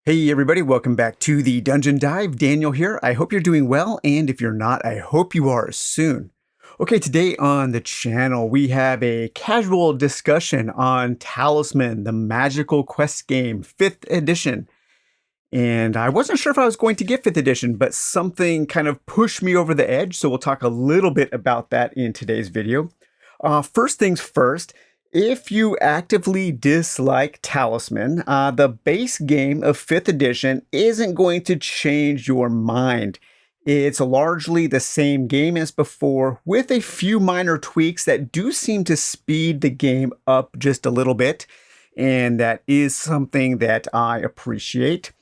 Hey everybody, welcome back to the Dungeon Dive. Daniel here. I hope you're doing well, and if you're not, I hope you are soon. Okay, today on the channel, we have a casual discussion on Talisman, the magical quest game, 5th edition. And I wasn't sure if I was going to get 5th edition, but something kind of pushed me over the edge, so we'll talk a little bit about that in today's video. First things first, if you actively dislike Talisman, the base game of 5th edition isn't going to change your mind. It's largely the same game as before, with a few minor tweaks that do seem to speed the game up just a little bit, and that is something that I appreciate.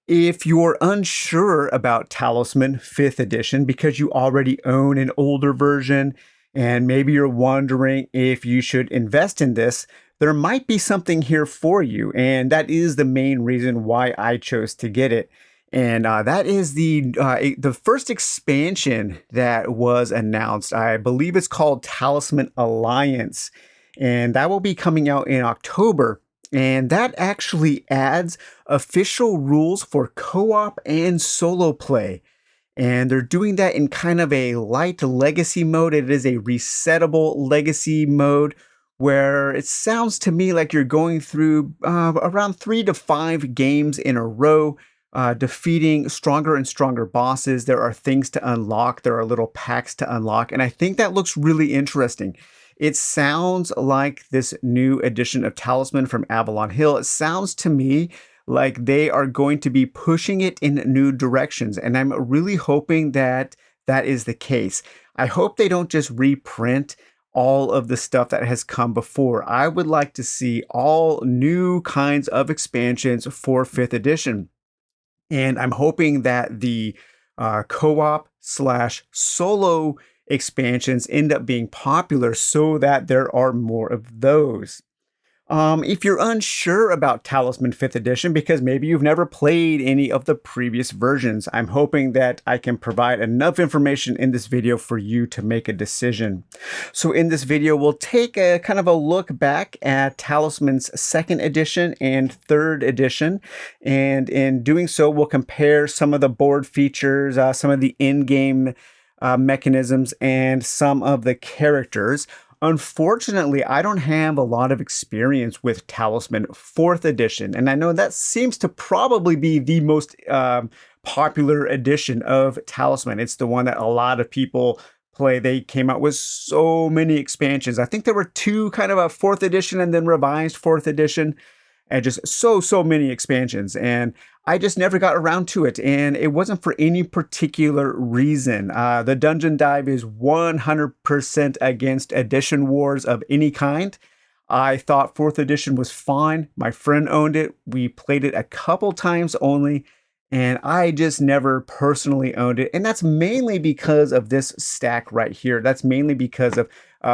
If you're unsure about Talisman 5th edition because you already own an older version, and maybe you're wondering if you should invest in this, there might be something here for you, and that is the main reason why I chose to get it. And that is the first expansion that was announced. I believe it's called Talisman Alliance, and that will be coming out in October. And that actually adds official rules for co-op and solo play. And they're doing that in kind of a light legacy mode. It is a resettable legacy mode where it sounds to me like you're going through around 3 to 5 games in a row, defeating stronger and stronger bosses. There are things to unlock. There are little packs to unlock. And I think that looks really interesting. It sounds like this new edition of Talisman from Avalon Hill. It sounds to me like they are going to be pushing it in new directions. And I'm really hoping that that is the case. I hope they don't just reprint all of the stuff that has come before. I would like to see all new kinds of expansions for 5th edition. And I'm hoping that the co-op / solo expansions end up being popular so that there are more of those. If you're unsure about Talisman 5th edition because maybe you've never played any of the previous versions, I'm hoping that I can provide enough information in this video for you to make a decision. So in this video, we'll take a kind of a look back at Talisman's 2nd edition and 3rd edition. And in doing so, we'll compare some of the board features, some of the in-game mechanisms, and some of the characters. Unfortunately, I don't have a lot of experience with Talisman 4th edition, and I know that seems to probably be the most popular edition of Talisman. It's the one that a lot of people play. They came out with so many expansions. I think there were 2 kind of a 4th edition and then revised 4th edition, and just so many expansions. And I just never got around to it, and it wasn't for any particular reason. The Dungeon Dive is 100% against edition wars of any kind. I thought 4th edition was fine. My friend owned it. We played it a couple times only, and I just never personally owned it. And that's mainly because of this stack right here. That's mainly because of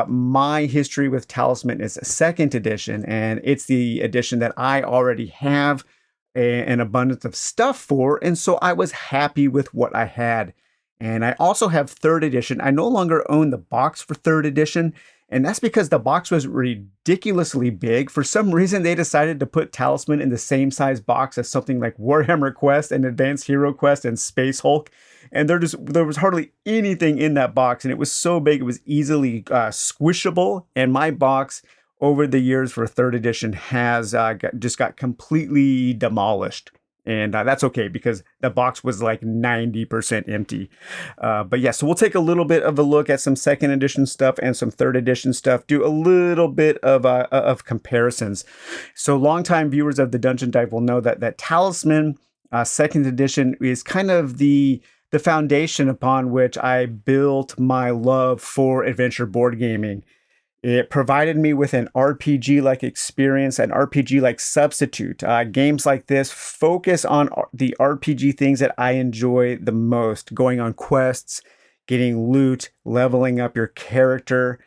my history with Talisman is 2nd edition, and it's the edition that I already have an abundance of stuff for, and so I was happy with what I had. And I also have 3rd edition. I no longer own the box for 3rd edition, and that's because the box was ridiculously big. For some reason, they decided to put Talisman in the same size box as something like Warhammer Quest and Advanced Hero Quest and Space Hulk, and there was hardly anything in that box, and it was so big it was easily squishable. And my box over the years for 3rd edition has just got completely demolished. And that's okay because the box was like 90% empty. But yeah, so we'll take a little bit of a look at some 2nd edition stuff and some 3rd edition stuff, do a little bit of comparisons. So longtime viewers of the Dungeon Dive will know that Talisman 2nd edition is kind of the foundation upon which I built my love for adventure board gaming. It provided me with an RPG-like experience, an RPG-like substitute. Games like this focus on the RPG things that I enjoy the most, going on quests, getting loot, leveling up your character.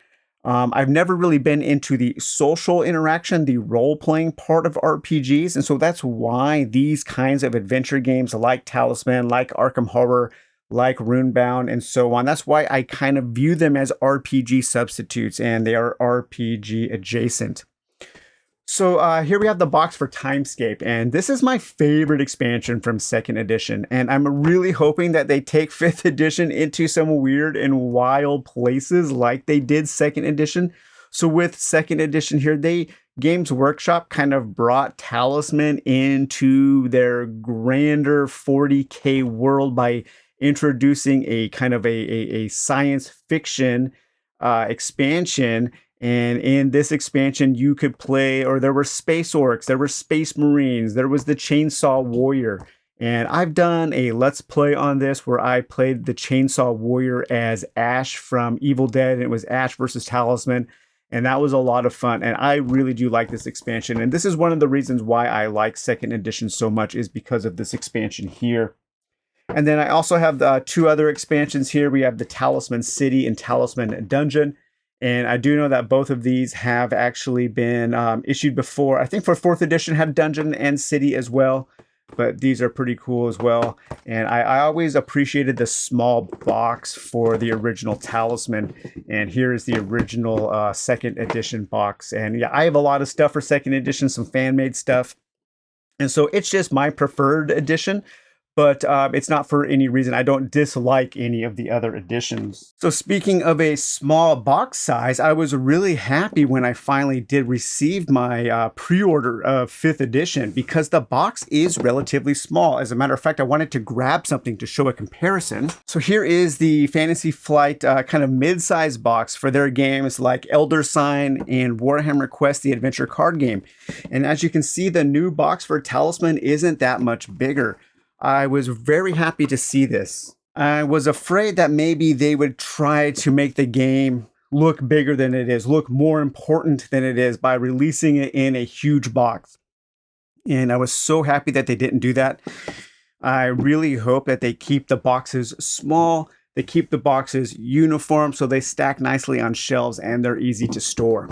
I've never really been into the social interaction, the role-playing part of RPGs, and so that's why these kinds of adventure games like Talisman, like Arkham Horror, like Runebound, and so on. That's why I kind of view them as RPG substitutes, and they are RPG adjacent. So here we have the box for Timescape, and this is my favorite expansion from 2nd edition, and I'm really hoping that they take 5th edition into some weird and wild places like they did 2nd edition. So with 2nd edition here, Games Workshop kind of brought Talisman into their grander 40K world by introducing a kind of a science fiction expansion. And in this expansion, you could play, or there were space orcs, there were space marines, there was the chainsaw warrior. And I've done a let's play on this where I played the chainsaw warrior as Ash from Evil Dead, and it was Ash versus Talisman. And that was a lot of fun. And I really do like this expansion. And this is one of the reasons why I like 2nd edition so much, is because of this expansion here. And then I also have the 2 other expansions here. We have the Talisman City and Talisman Dungeon. And I do know that both of these have actually been issued before. I think for 4th edition had Dungeon and City as well. But these are pretty cool as well. And I always appreciated the small box for the original Talisman. And here is the original 2nd edition box. And yeah, I have a lot of stuff for 2nd edition, some fan-made stuff. And so it's just my preferred edition. But it's not for any reason. I don't dislike any of the other editions. So speaking of a small box size, I was really happy when I finally did receive my pre-order of 5th edition, because the box is relatively small. As a matter of fact, I wanted to grab something to show a comparison. So here is the Fantasy Flight kind of mid-size box for their games like Elder Sign and Warhammer Quest, the adventure card game. And as you can see, the new box for Talisman isn't that much bigger. I was very happy to see this. I was afraid that maybe they would try to make the game look bigger than it is, look more important than it is, by releasing it in a huge box. And I was so happy that they didn't do that. I really hope that they keep the boxes small, they keep the boxes uniform so they stack nicely on shelves and they're easy to store.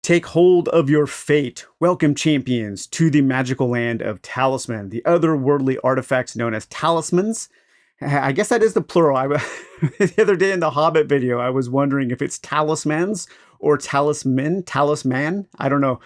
Take hold of your fate. Welcome, champions, to the magical land of Talisman, the otherworldly artifacts known as talismans. I guess that is the plural. The other day in the Hobbit video, I was wondering if it's talismans or talisman. I don't know.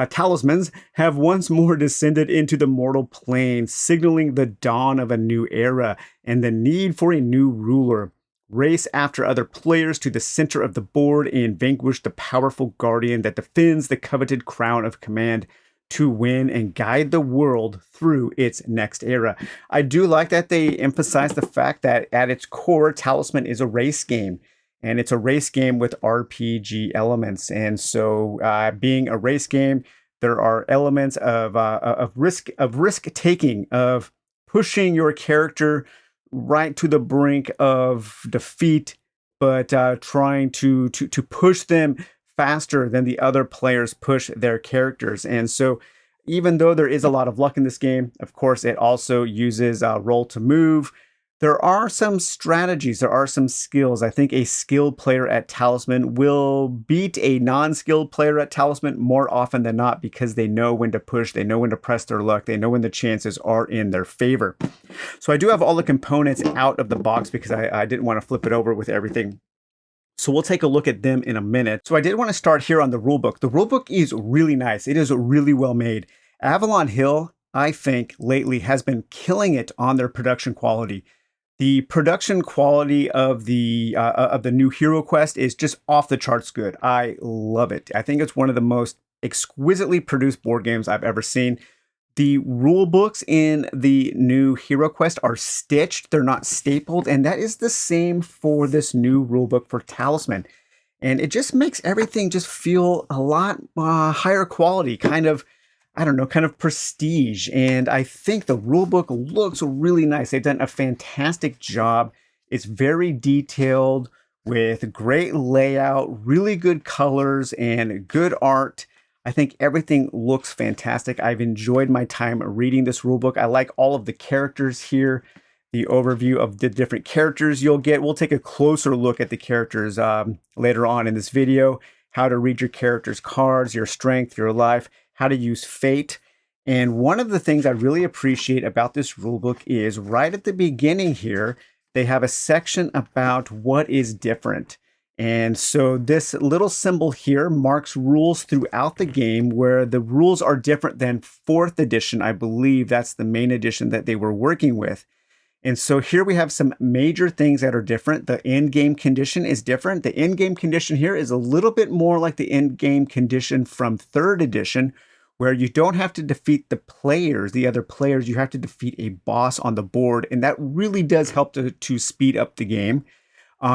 Talismans have once more descended into the mortal plane, signaling the dawn of a new era and the need for a new ruler. Race after other players to the center of the board and vanquish the powerful guardian that defends the coveted crown of command to win and guide the world through its next era. I do like that they emphasize the fact that at its core, Talisman is a race game. And it's a race game with RPG elements. And so being a race game, there are elements of risk taking, of pushing your character right to the brink of defeat, but trying to push them faster than the other players push their characters. And so even though there is a lot of luck in this game, of course, it also uses roll to move. There are some strategies, there are some skills. I think a skilled player at Talisman will beat a non-skilled player at Talisman more often than not, because they know when to push, they know when to press their luck, they know when the chances are in their favor. So I do have all the components out of the box because I didn't want to flip it over with everything. So we'll take a look at them in a minute. So I did want to start here on the rulebook. The rulebook is really nice. It is really well made. Avalon Hill, I think, lately has been killing it on their production quality. The production quality of the new Hero Quest is just off the charts good. I love it. I think it's one of the most exquisitely produced board games I've ever seen. The rule books in the new Hero Quest are stitched. They're not stapled. And that is the same for this new rule book for Talisman. And it just makes everything just feel a lot higher quality, kind of, I don't know, kind of prestige. And I think the rulebook looks really nice. They've done a fantastic job. It's very detailed with great layout, really good colors, and good art. I think everything looks fantastic. I've enjoyed my time reading this rulebook. I like all of the characters here, the overview of the different characters you'll get. We'll take a closer look at the characters later on in this video, how to read your character's cards, your strength, your life, how to use fate. And one of the things I really appreciate about this rulebook is right at the beginning here, they have a section about what is different. And so this little symbol here marks rules throughout the game where the rules are different than 4th edition. I believe that's the main edition that they were working with. And so here we have some major things that are different. The in-game condition is different. The in-game condition here is a little bit more like the in-game condition from 3rd edition, where you don't have to defeat the other players, you have to defeat a boss on the board. And that really does help to speed up the game.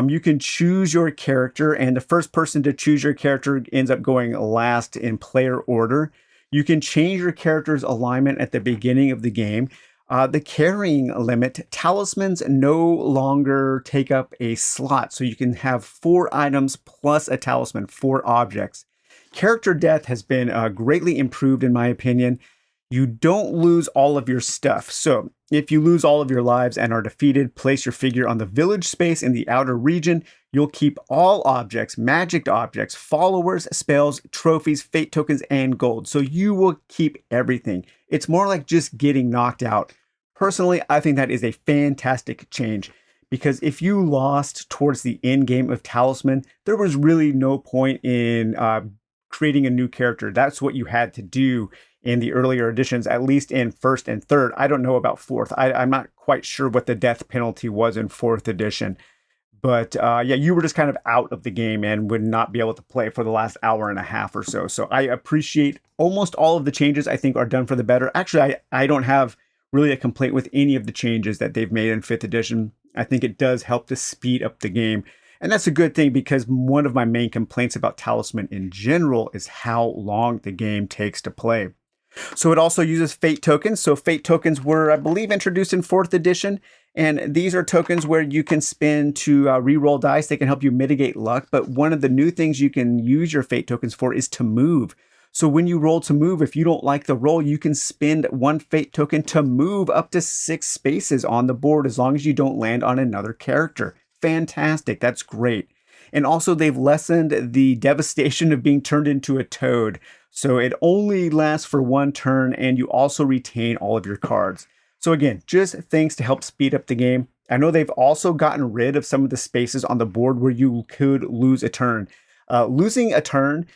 You can choose your character, and the first person to choose your character ends up going last in player order. You can change your character's alignment at the beginning of the game. The carrying limit, talismans no longer take up a slot, so you can have 4 items plus a talisman, 4 objects. Character death has been greatly improved in my opinion. You don't lose all of your stuff. So if you lose all of your lives and are defeated, place your figure on the village space in the outer region. You'll keep all objects, magic objects, followers, spells, trophies, fate tokens, and gold. So you will keep everything. It's more like just getting knocked out. Personally, I think that is a fantastic change, because if you lost towards the end game of Talisman, there was really no point in creating a new character. That's what you had to do in the earlier editions, at least in 1st and 3rd. I don't know about 4th. I'm not quite sure what the death penalty was in 4th edition. But yeah, you were just kind of out of the game and would not be able to play for the last hour and a half or so. So I appreciate almost all of the changes I think are done for the better. Actually, I don't have really a complaint with any of the changes that they've made in 5th edition. I think it does help to speed up the game. And that's a good thing, because one of my main complaints about Talisman in general is how long the game takes to play. So it also uses fate tokens. So fate tokens were, I believe, introduced in 4th edition. And these are tokens where you can spend to re-roll dice. They can help you mitigate luck. But one of the new things you can use your fate tokens for is to move. So when you roll to move, if you don't like the roll, you can spend 1 fate token to move up to 6 spaces on the board, as long as you don't land on another character. Fantastic. That's great. And also they've lessened the devastation of being turned into a toad. So it only lasts for 1 turn, and you also retain all of your cards. So again, just things to help speed up the game. I know they've also gotten rid of some of the spaces on the board where you could lose a turn. Losing a turn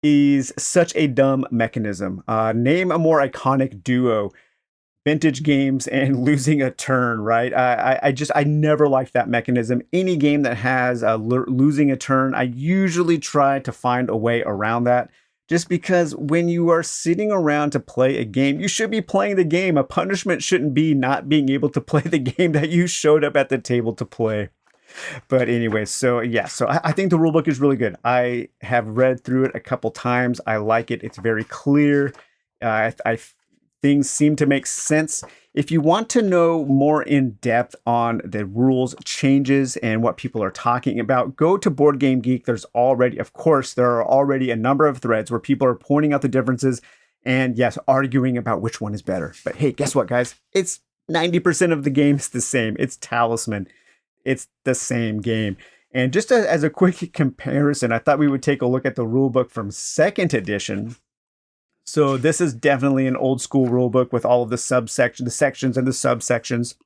is such a dumb mechanism. Name a more iconic duo: vintage games and losing a turn, right? I never liked that mechanism. Any game that has losing a turn, I usually try to find a way around that. Just because when you are sitting around to play a game, you should be playing the game. A punishment shouldn't be not being able to play the game that you showed up at the table to play. But anyway, so yeah, so I think the rulebook is really good. I have read through it a couple times. I like it. It's very clear. Things seem to make sense. If you want to know more in depth on the rules changes and what people are talking about, go to Board Game Geek. There are already a number of threads where people are pointing out the differences and, yes, arguing about which one is better. But hey, guess what, guys? It's 90% of the game's the same. It's Talisman. It's the same game. And just as a quick comparison, I thought we would take a look at the rulebook from 2nd edition. So this is definitely an old school rulebook with all of the sections and the subsections.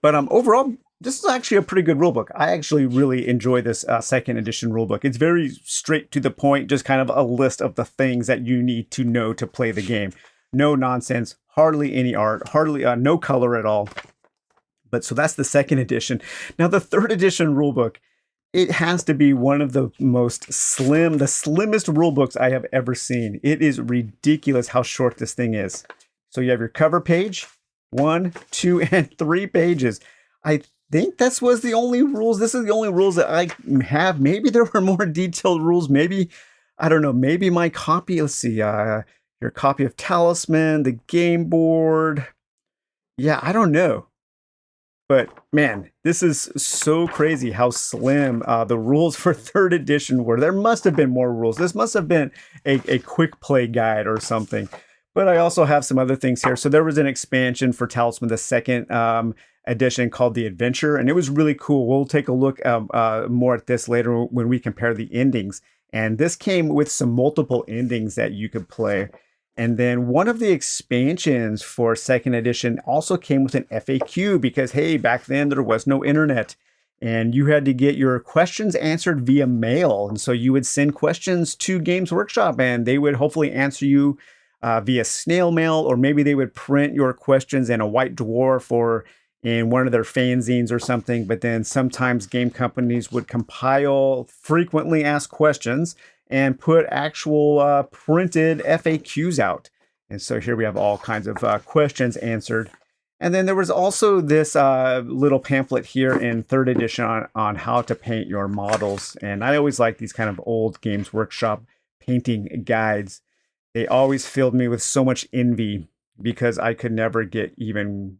But overall, this is actually a pretty good rulebook. I actually really enjoy this 2nd edition rulebook. It's very straight to the point, just kind of a list of the things that you need to know to play the game. No nonsense, hardly any art, hardly no color at all. But so that's the 2nd edition. Now the 3rd edition rulebook, it has to be one of the slimmest rulebooks I have ever seen. It is ridiculous how short this thing is. So you have your cover page, 1, 2, and 3 pages. I think this was the only rules. This is the only rules that I have. Maybe there were more detailed rules. Maybe, I don't know, maybe my copy, let's see, your copy of Talisman, the game board. Yeah, I don't know. But man, this is so crazy how slim the rules for 3rd edition were. There must have been more rules. This must have been a quick play guide or something. But I also have some other things here. So there was an expansion for Talisman, the 2nd edition, called The Adventure, and it was really cool. We'll take a look more at this later when we compare the endings. And this came with some multiple endings that you could play. And then one of the expansions for 2nd edition also came with an FAQ because, hey, back then there was no internet. And you had to get your questions answered via mail. And so you would send questions to Games Workshop and they would hopefully answer you via snail mail, or maybe they would print your questions in a white dwarf or in one of their fanzines or something. But then sometimes game companies would compile frequently asked questions and put actual printed FAQs out. And so here we have all kinds of questions answered. And then there was also this little pamphlet here in 3rd edition on how to paint your models. And I always like these kind of old Games Workshop painting guides. They always filled me with so much envy because I could never get even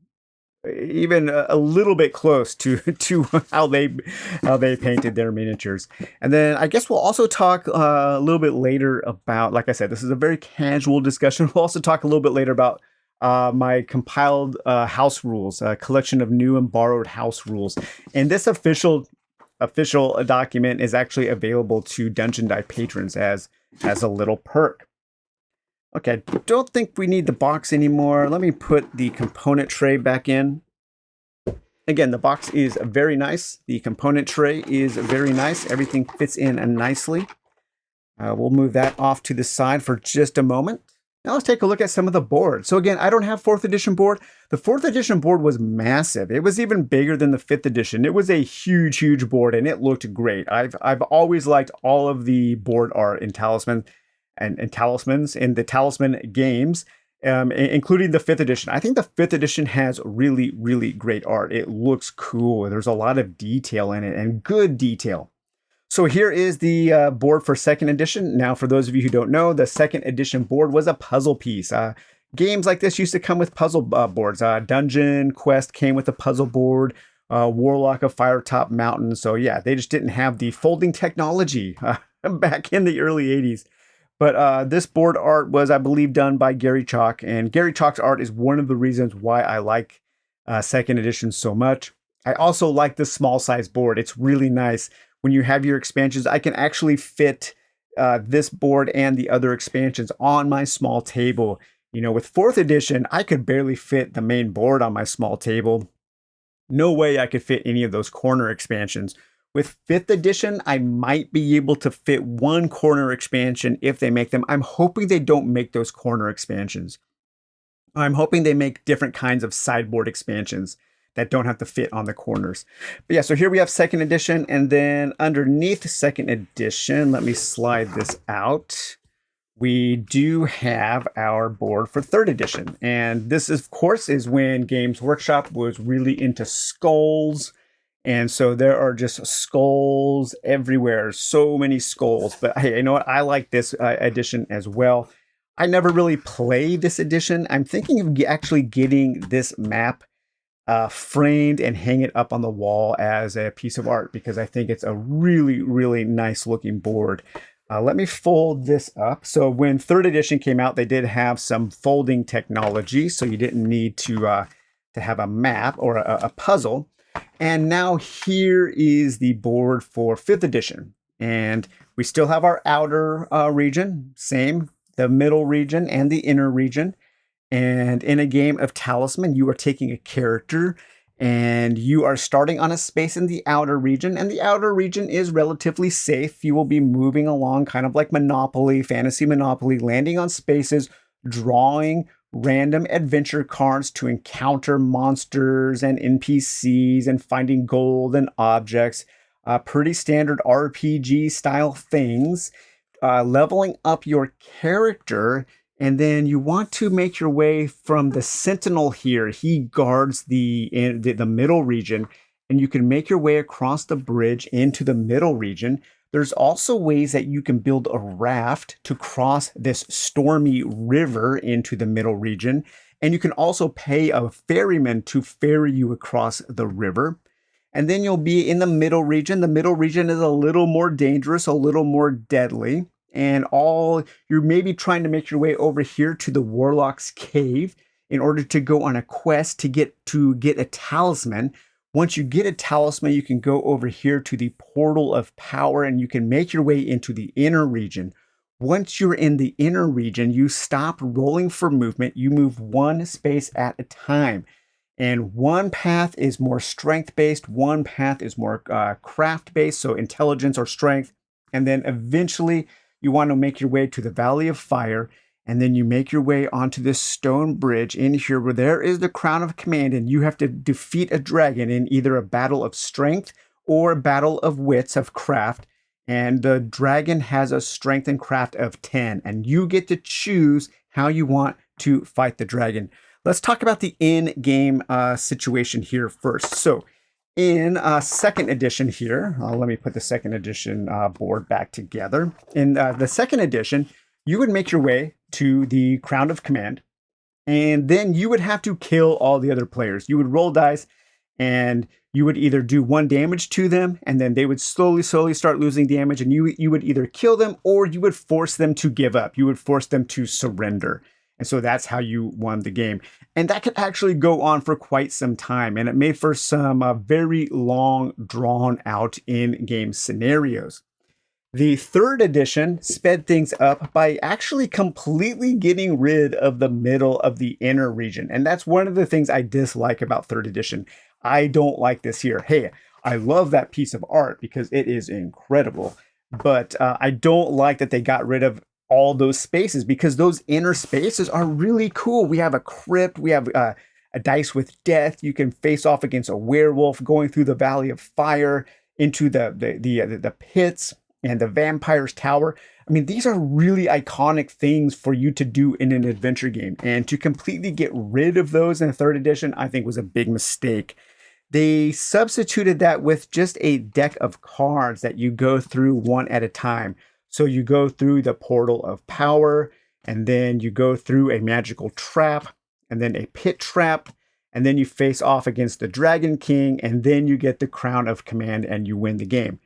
a little bit close to how they painted their miniatures. And then I guess we'll also talk a little bit later about, like I said, this is a very casual discussion. We'll also talk a little bit later about my compiled house rules, a collection of new and borrowed house rules. And this official document is actually available to Dungeon Dive patrons as a little perk. Okay, don't think we need the box anymore. Let me put the component tray back in. Again, the box is very nice. The component tray is very nice. Everything fits in nicely. We'll move that off to the side for just a moment. Now let's take a look at some of the board. So again, I don't have 4th edition board. The 4th edition board was massive. It was even bigger than the 5th edition. It was a huge, huge board and it looked great. I've always liked all of the board art in Talisman and Talismans in the Talisman games, including the 5th edition. I think the 5th edition has really, really great art. It looks cool. There's a lot of detail in it and good detail. So here is the board for 2nd edition. Now, for those of you who don't know, the 2nd edition board was a puzzle piece. Games like this used to come with puzzle boards. Dungeon Quest came with a puzzle board. Warlock of Firetop Mountain. So yeah, they just didn't have the folding technology back in the early 80s. But this board art was, I believe, done by Gary Chalk. And Gary Chalk's art is one of the reasons why I like 2nd edition so much. I also like the small size board. It's really nice. When you have your expansions, I can actually fit this board and the other expansions on my small table. You know, with 4th edition, I could barely fit the main board on my small table. No way I could fit any of those corner expansions. With 5th edition, I might be able to fit one corner expansion if they make them. I'm hoping they don't make those corner expansions. I'm hoping they make different kinds of sideboard expansions that don't have to fit on the corners. But yeah, so here we have 2nd edition, and then underneath 2nd edition, let me slide this out. We do have our board for 3rd edition. And this, of course, is when Games Workshop was really into skulls. And so there are just skulls everywhere, so many skulls. But hey, you know what? I like this edition as well. I never really play this edition. I'm thinking of actually getting this map framed and hang it up on the wall as a piece of art because I think it's a really, really nice looking board. Let me fold this up. So when 3rd edition came out, they did have some folding technology, so you didn't need to have a map or a puzzle. And now here is the board for 5th edition. And we still have our outer region, same, the middle region and the inner region. And in a game of Talisman, you are taking a character and you are starting on a space in the outer region. And the outer region is relatively safe. You will be moving along kind of like Monopoly, Fantasy Monopoly, landing on spaces, drawing random adventure cards to encounter monsters and NPCs and finding gold and objects. Pretty standard RPG style things. Leveling up your character. And then you want to make your way from the Sentinel here. He guards the middle region, and you can make your way across the bridge into the middle region. There's also ways that you can build a raft to cross this stormy river into the middle region. And you can also pay a ferryman to ferry you across the river. And then you'll be in the middle region. The middle region is a little more dangerous, a little more deadly. And you're maybe trying to make your way over here to the Warlock's Cave in order to go on a quest to get a talisman. Once you get a talisman, you can go over here to the Portal of Power and you can make your way into the inner region. Once you're in the inner region, you stop rolling for movement. You move one space at a time. And one path is more strength based, one path is more craft based, so intelligence or strength. And then eventually you want to make your way to the Valley of Fire. And then you make your way onto this stone bridge in here where there is the Crown of Command, and you have to defeat a dragon in either a battle of strength or a battle of wits, of craft. And the dragon has a strength and craft of 10, and you get to choose how you want to fight the dragon. Let's talk about the in-game situation here first. So in second edition here, let me put the second edition board back together. In the second edition, you would make your way to the Crown of Command, and then you would have to kill all the other players. You would roll dice, and you would either do 1 damage to them, and then they would slowly start losing damage, and you would either kill them or you would force them to give up. You would force them to surrender. And so that's how you won the game. And that could actually go on for quite some time, and it made for some very long, drawn-out in-game scenarios. The third edition sped things up by actually completely getting rid of the middle of the inner region. And that's one of the things I dislike about third edition. I don't like this here. Hey, I love that piece of art because it is incredible. But I don't like that they got rid of all those spaces, because those inner spaces are really cool. We have a crypt, we have a dice with death. You can face off against a werewolf, going through the Valley of Fire into the pits and the vampire's tower. I mean, these are really iconic things for you to do in an adventure game. And to completely get rid of those in the third edition, I think was a big mistake. They substituted that with just a deck of cards that you go through one at a time. So you go through the Portal of Power, and then you go through a magical trap, and then a pit trap, and then you face off against the Dragon King, and then you get the Crown of Command and you win the game.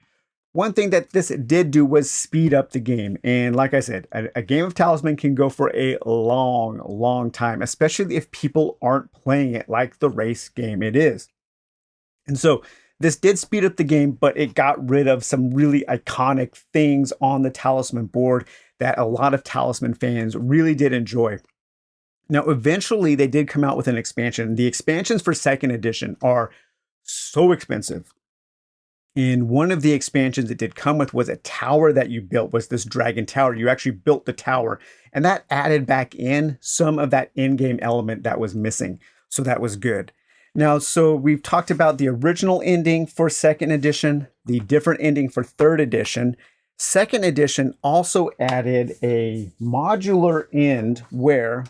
One thing that this did do was speed up the game. And like I said, a game of Talisman can go for a long, long time, especially if people aren't playing it like the race game it is. And so this did speed up the game, but it got rid of some really iconic things on the Talisman board that a lot of Talisman fans really did enjoy. Now, eventually they did come out with an expansion. The expansions for second edition are so expensive. And one of the expansions it did come with was a tower that you built, was this dragon tower. You actually built the tower, and that added back in some of that in-game element that was missing. So that was good. Now, so we've talked about the original ending for second edition, the different ending for third edition. Second edition also added a modular end where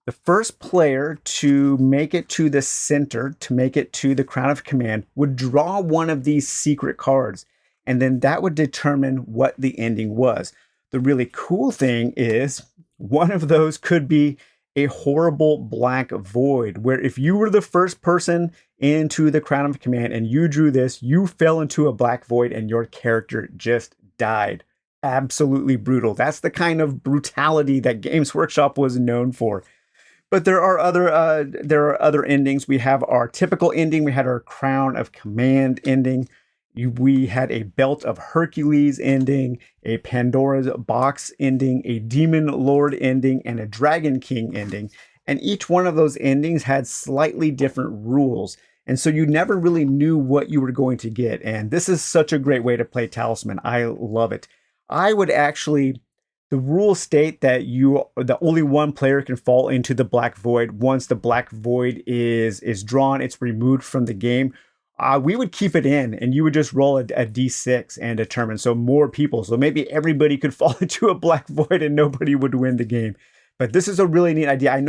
the first player to make it to the center, to make it to the Crown of Command, would draw one of these secret cards, and then that would determine what the ending was. The really cool thing is one of those could be a horrible black void, where if you were the first person into the Crown of Command and you drew this, you fell into a black void and your character just died. Absolutely brutal. That's the kind of brutality that Games Workshop was known for. But there are other endings. We have our typical ending. We had our Crown of Command ending. We had a Belt of Hercules ending, a Pandora's Box ending, a Demon Lord ending, and a Dragon King ending. And each one of those endings had slightly different rules. And so you never really knew what you were going to get. And this is such a great way to play Talisman. I love it. I would actually... The rules state that the only one player can fall into the black void. Once the black void is drawn, it's removed from the game. We would keep it in, and you would just roll a d6 and determine. So more people. So maybe everybody could fall into a black void and nobody would win the game. But this is a really neat idea.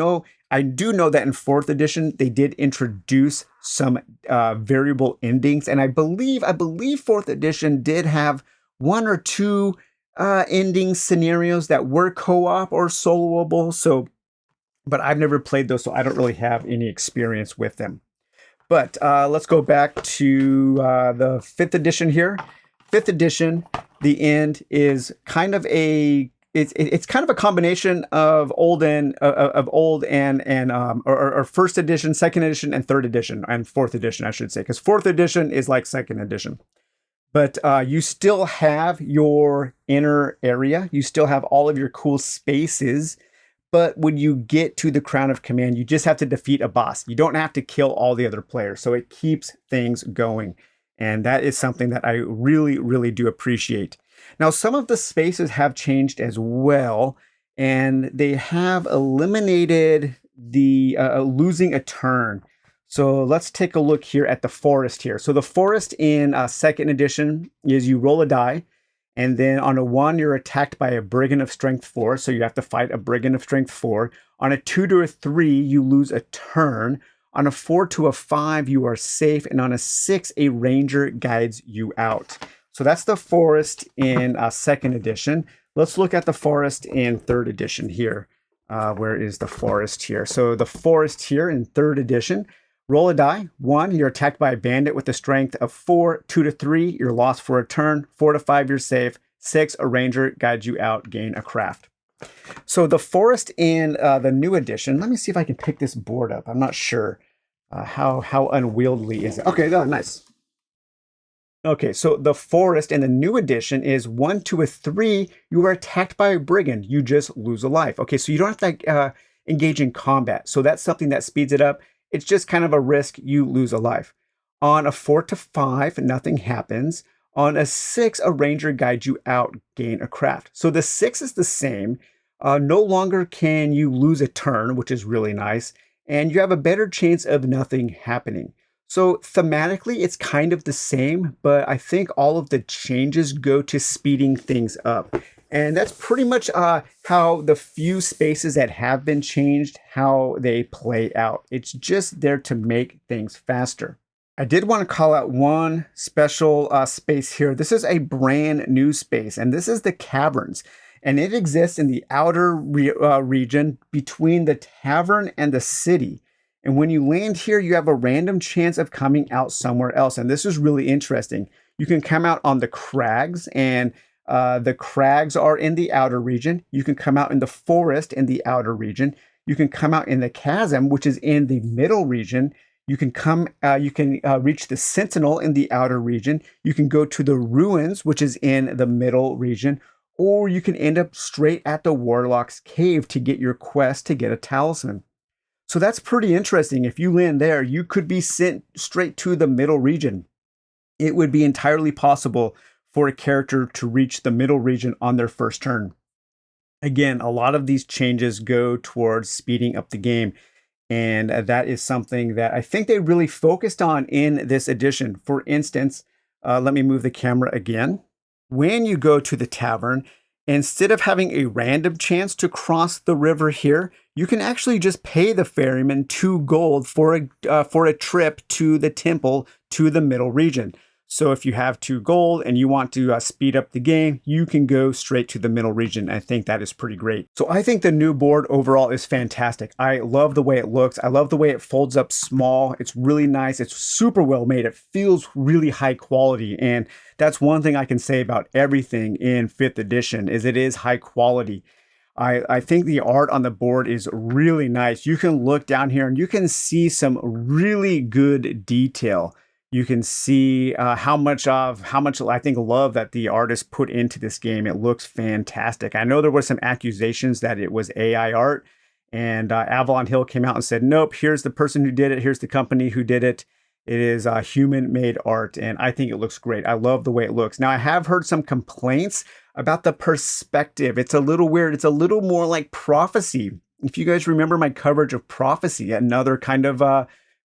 I do know that in 4th edition, they did introduce some variable endings. And I believe 4th edition did have 1 or 2 ending scenarios that were co-op or soloable. So, but I've never played those, so I don't really have any experience with them. But let's go back to the 5th edition here. 5th edition, the end is kind of it's kind of a combination of old and or first edition, second edition, and third edition, and 4th edition, I should say, because 4th edition is like second edition. But you still have your inner area. You still have all of your cool spaces, but when you get to the Crown of Command, you just have to defeat a boss. You don't have to kill all the other players. So it keeps things going. And that is something that I really, really do appreciate. Now, some of the spaces have changed as well, and they have eliminated the losing a turn. So let's take a look here at the forest here. So the forest in second edition is you roll a die, and then on a 1, you're attacked by a Brigand of Strength 4, so you have to fight a Brigand of Strength 4. On a 2 to a 3, you lose a turn. On a 4 to a 5, you are safe, and on a 6, a ranger guides you out. So that's the forest in second edition. Let's look at the forest in third edition here. Where is the forest here? So the forest here in third edition, roll a die. 1, you're attacked by a bandit with a strength of 4. 2 to 3, you're lost for a turn. 4 to 5, you're safe. 6, a ranger guides you out, gain a craft. So the forest in the new edition, let me see if I can pick this board up. I'm not sure how unwieldy is it. Okay, oh, nice. Okay, so the forest in the new edition is 1 to a 3. You are attacked by a brigand. You just lose a life. Okay, so you don't have to engage in combat. So that's something that speeds it up. It's just kind of a risk. You lose a life. On a 4 to 5, nothing happens. On a 6, a ranger guides you out, gain a craft. So the 6 is the same. No longer can you lose a turn, which is really nice. And you have a better chance of nothing happening. So thematically, it's kind of the same, but I think all of the changes go to speeding things up. And that's pretty much how the few spaces that have been changed, how they play out. It's just there to make things faster. I did want to call out one special space here. This is a brand new space, and this is the Caverns. And it exists in the outer region between the tavern and the city. And when you land here, you have a random chance of coming out somewhere else. And this is really interesting. You can come out on the crags, and the crags are in the outer region. You can come out in the forest in the outer region. You can come out in the chasm, which is in the middle region. You can reach the Sentinel in the outer region. You can go to the ruins, which is in the middle region, or you can end up straight at the Warlock's Cave to get your quest to get a talisman. So that's pretty interesting. If you land there, you could be sent straight to the middle region. It would be entirely possible for a character to reach the middle region on their first turn. Again, a lot of these changes go towards speeding up the game. And that is something that I think they really focused on in this edition. For instance, let me move the camera again. When you go to the tavern, instead of having a random chance to cross the river here, you can actually just pay the ferryman 2 gold for a trip to the temple to the middle region. So if you have 2 gold and you want to speed up the game, you can go straight to the middle region. I think that is pretty great. So I think the new board overall is fantastic. I love the way it looks. I love the way it folds up small. It's really nice. It's super well made. It feels really high quality. And that's one thing I can say about everything in 5th edition is it is high quality. I think the art on the board is really nice. You can look down here and you can see some really good detail. You can see how much I think love that the artist put into this game. It looks fantastic. I know there were some accusations that it was AI art, and Avalon Hill came out and said, nope, here's the person who did it. Here's the company who did it. It is human-made art, and I think it looks great. I love the way it looks. Now, I have heard some complaints about the perspective. It's a little weird. It's a little more like Prophecy. If you guys remember my coverage of Prophecy, another kind of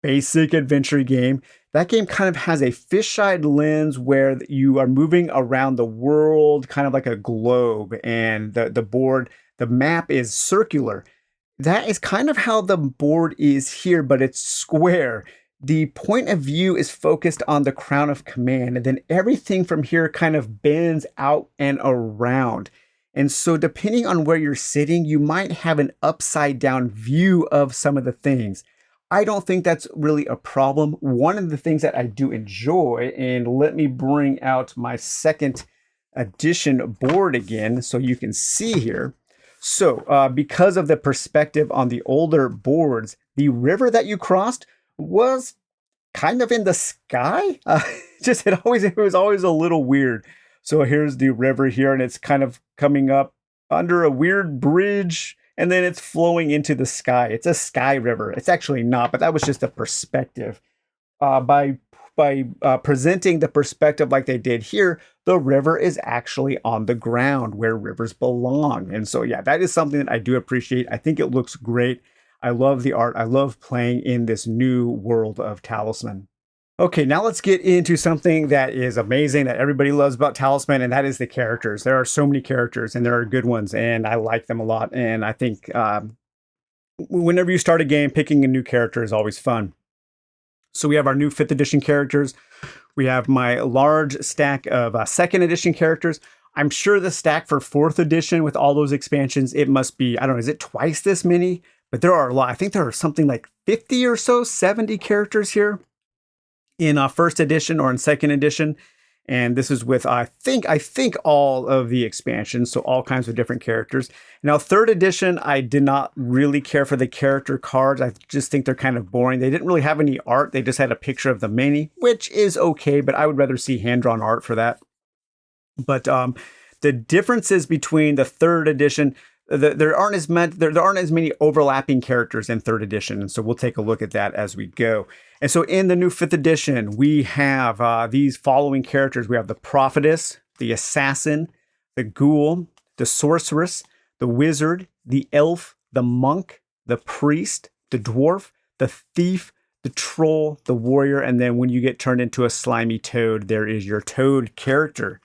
basic adventure game, that game kind of has a fisheye lens where you are moving around the world, kind of like a globe, and the map is circular. That is kind of how the board is here, but it's square. The point of view is focused on the Crown of Command, and then everything from here kind of bends out and around. And so depending on where you're sitting, you might have an upside down view of some of the things. I don't think that's really a problem. One of the things that I do enjoy, and let me bring out my 2nd edition board again so you can see here. So because of the perspective on the older boards, the river that you crossed was kind of in the sky. It was always a little weird. So here's the river here, and it's kind of coming up under a weird bridge. and then it's flowing into the sky. It's a sky river. It's actually not, but that was just a perspective. By presenting the perspective like they did here, the river is actually on the ground where rivers belong. And so, yeah, that is something that I do appreciate. I think it looks great. I love the art. I love playing in this new world of Talisman. Okay, now let's get into something that is amazing that everybody loves about Talisman, and that is the characters. There are so many characters, and there are good ones, and I like them a lot. And I think whenever you start a game, picking a new character is always fun. So we have our new 5th edition characters. We have my large stack of 2nd edition characters. I'm sure the stack for 4th edition with all those expansions, it must be, I don't know, is it twice this many? But there are a lot. I think there are something like 50 or so, 70 characters here in 1st edition or in 2nd edition. And this is with, I think all of the expansions, so all kinds of different characters. Now, 3rd edition, I did not really care for the character cards. I just think they're kind of boring. They didn't really have any art. They just had a picture of the mini, which is okay, but I would rather see hand-drawn art for that. But the differences between the 3rd edition, there aren't as many overlapping characters in 3rd edition, and so we'll take a look at that as we go. And so in the new 5th edition, we have these following characters. We have the prophetess, the assassin, the ghoul, the sorceress, the wizard, the elf, the monk, the priest, the dwarf, the thief, the troll, the warrior, and then when you get turned into a slimy toad, there is your toad character.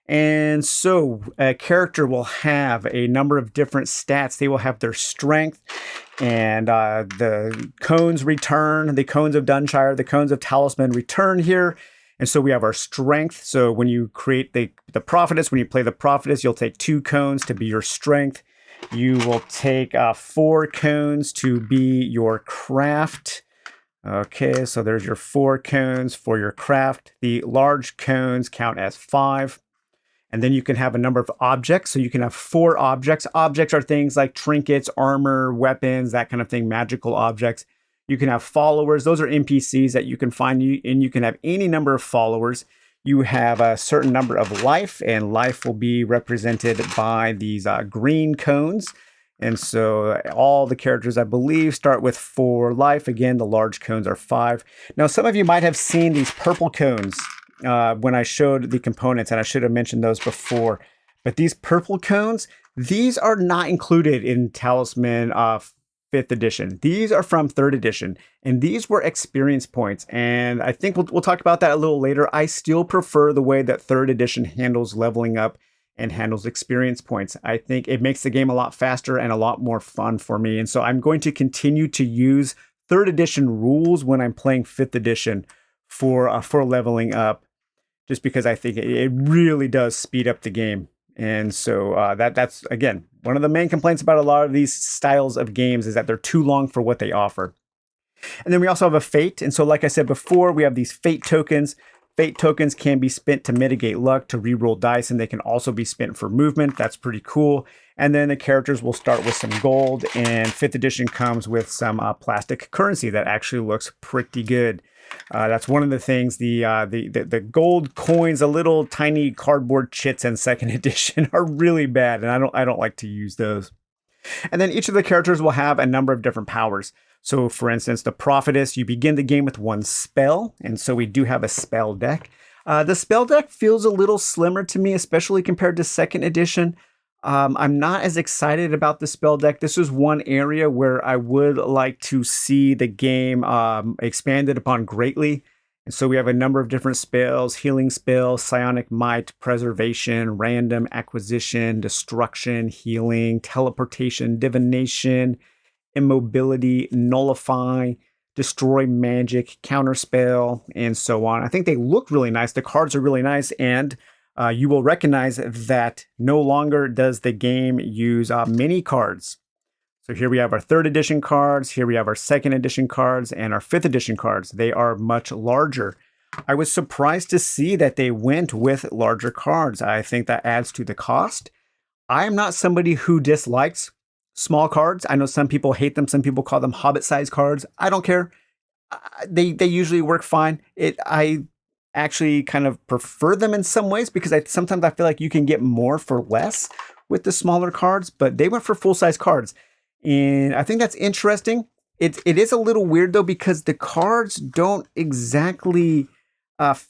And so a character will have a number of different stats. They will have their strength, and the cones return, the cones of Dunshire, the cones of Talisman return here. And so we have our strength. So when you create the prophetess, when you play the prophetess, you'll take 2 cones to be your strength. You will take 4 cones to be your craft. Okay, so there's your 4 cones for your craft. The large cones count as 5. And then you can have a number of objects. So you can have 4 objects. Objects are things like trinkets, armor, weapons, that kind of thing, magical objects. You can have followers. Those are NPCs that you can find, and you can have any number of followers. You have a certain number of life, and life will be represented by these green cones. And so all the characters, I believe, start with 4 life. Again, the large cones are 5. Now, some of you might have seen these purple cones when I showed the components, and I should have mentioned those before. But these purple cones, these are not included in Talisman 5th edition. These are from 3rd edition, and these were experience points. And I think we'll talk about that a little later. I still prefer the way that 3rd edition handles leveling up and handles experience points. I think it makes the game a lot faster and a lot more fun for me. And so I'm going to continue to use 3rd edition rules when I'm playing 5th edition for leveling up, just because I think it really does speed up the game. And so that's, again, one of the main complaints about a lot of these styles of games is that they're too long for what they offer. And then we also have a fate. And so like I said before, we have these fate tokens. Fate tokens can be spent to mitigate luck, to reroll dice, and they can also be spent for movement. That's pretty cool. And then the characters will start with some gold, and 5th edition comes with some plastic currency that actually looks pretty good. That's one of the things. The gold coins, the little tiny cardboard chits in 2nd edition, are really bad, and I don't like to use those. And then each of the characters will have a number of different powers. So, for instance, the prophetess, you begin the game with 1 spell, and so we do have a spell deck. The spell deck feels a little slimmer to me, especially compared to 2nd edition. I'm not as excited about the spell deck. This is one area where I would like to see the game expanded upon greatly. And so we have a number of different spells: healing spell, psionic might, preservation, random acquisition, destruction, healing, teleportation, divination, immobility, nullify, destroy magic, counterspell, and so on. I think they look really nice. The cards are really nice, and you will recognize that no longer does the game use mini cards. So here we have our 3rd edition cards, here we have our 2nd edition cards, and our 5th edition cards. They are much larger. I was surprised to see that they went with larger cards. I think that adds to the cost. I am not somebody who dislikes small cards. I know some people hate them. Some people call them hobbit-sized cards. I don't care. They usually work fine. I actually kind of prefer them in some ways because sometimes I feel like you can get more for less with the smaller cards, but they went for full-size cards. And I think that's interesting. It is a little weird though, because the cards don't exactly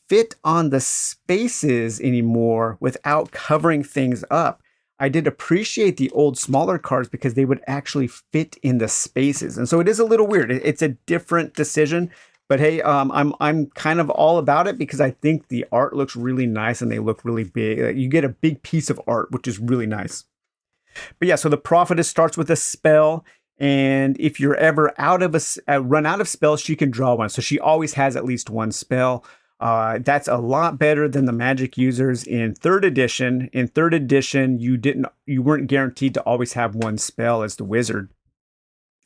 fit on the spaces anymore without covering things up. I did appreciate the old smaller cards because they would actually fit in the spaces. And so it is a little weird. It's a different decision. But hey, I'm kind of all about it because I think the art looks really nice and they look really big. You get a big piece of art, which is really nice. But yeah, so the prophetess starts with a spell, and if you're ever out of run out of spells, she can draw one. So she always has at least one spell. That's a lot better than the magic users in third edition. In third edition, you weren't guaranteed to always have one spell as the wizard.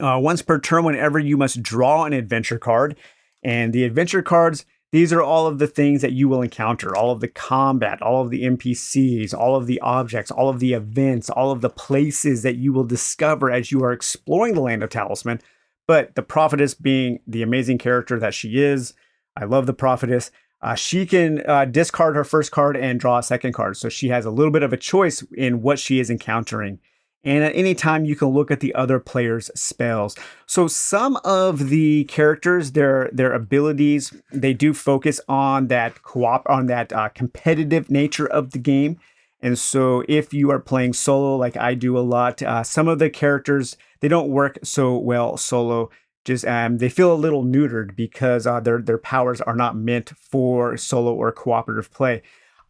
Once per turn, whenever you must draw an adventure card, and the adventure cards, these are all of the things that you will encounter, all of the combat, all of the NPCs, all of the objects, all of the events, all of the places that you will discover as you are exploring the land of Talisman. But the prophetess, being the amazing character that she is, I love the prophetess. She can discard her first card and draw a second card. So she has a little bit of a choice in what she is encountering. And at any time, you can look at the other player's spells. So some of the characters, their abilities, they do focus on that competitive nature of the game. And so if you are playing solo, like I do a lot, some of the characters, they don't work so well solo. Just they feel a little neutered because their powers are not meant for solo or cooperative play.